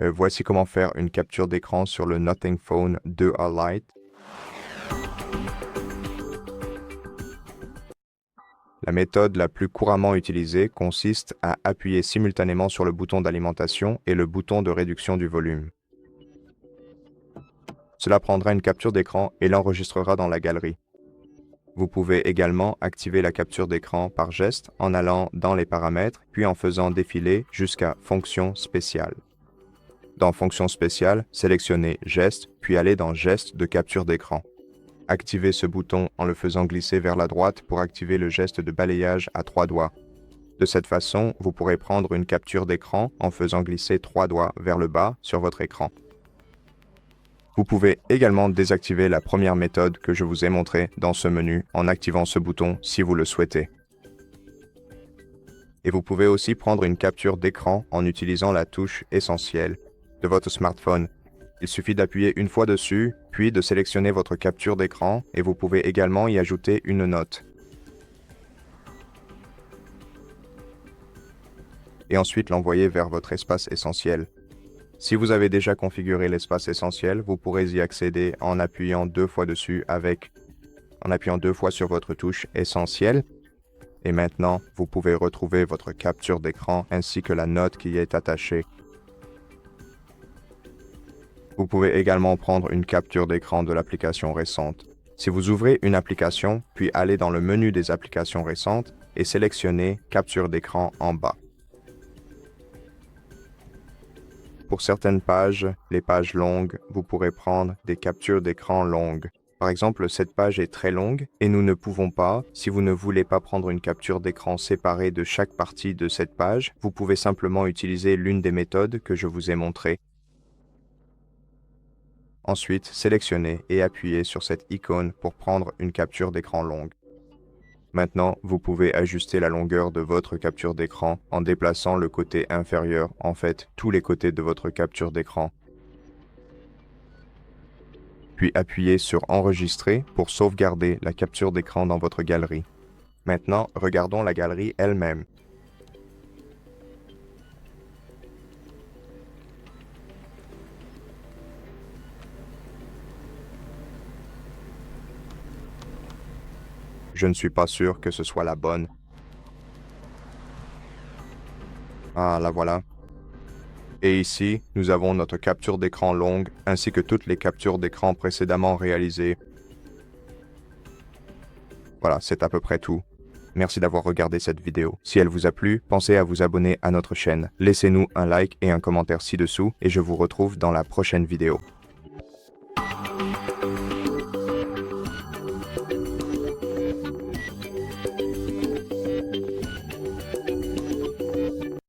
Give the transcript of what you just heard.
Voici comment faire une capture d'écran sur le Nothing Phone 2A Lite. La méthode la plus couramment utilisée consiste à appuyer simultanément sur le bouton d'alimentation et le bouton de réduction du volume. Cela prendra une capture d'écran et l'enregistrera dans la galerie. Vous pouvez également activer la capture d'écran par geste en allant dans les paramètres, puis en faisant défiler jusqu'à Fonction spéciale. Dans Fonction spéciale, sélectionnez Geste, puis allez dans Geste de capture d'écran. Activez ce bouton en le faisant glisser vers la droite pour activer le geste de balayage à 3 doigts. De cette façon, vous pourrez prendre une capture d'écran en faisant glisser 3 doigts vers le bas sur votre écran. Vous pouvez également désactiver la première méthode que je vous ai montrée dans ce menu en activant ce bouton si vous le souhaitez. Et vous pouvez aussi prendre une capture d'écran en utilisant la touche essentielle de votre smartphone. Il suffit d'appuyer une fois dessus, puis de sélectionner votre capture d'écran et vous pouvez également y ajouter une note. Et ensuite l'envoyer vers votre espace essentiel. Si vous avez déjà configuré l'espace essentiel, vous pourrez y accéder en appuyant 2 fois dessus en appuyant 2 fois sur votre touche essentielle. Et maintenant, vous pouvez retrouver votre capture d'écran ainsi que la note qui y est attachée. Vous pouvez également prendre une capture d'écran de l'application récente. Si vous ouvrez une application, puis allez dans le menu des applications récentes et sélectionnez Capture d'écran en bas. Pour certaines pages, les pages longues, vous pourrez prendre des captures d'écran longues. Par exemple, cette page est très longue et nous ne pouvons pas, si vous ne voulez pas prendre une capture d'écran séparée de chaque partie de cette page, vous pouvez simplement utiliser l'une des méthodes que je vous ai montrées. Ensuite, sélectionnez et appuyez sur cette icône pour prendre une capture d'écran longue. Maintenant, vous pouvez ajuster la longueur de votre capture d'écran en déplaçant le côté inférieur, en fait, tous les côtés de votre capture d'écran. Puis appuyez sur Enregistrer pour sauvegarder la capture d'écran dans votre galerie. Maintenant, regardons la galerie elle-même. Je ne suis pas sûr que ce soit la bonne. Ah, la voilà. Et ici, nous avons notre capture d'écran longue, ainsi que toutes les captures d'écran précédemment réalisées. Voilà, c'est à peu près tout. Merci d'avoir regardé cette vidéo. Si elle vous a plu, pensez à vous abonner à notre chaîne. Laissez-nous un like et un commentaire ci-dessous, et je vous retrouve dans la prochaine vidéo.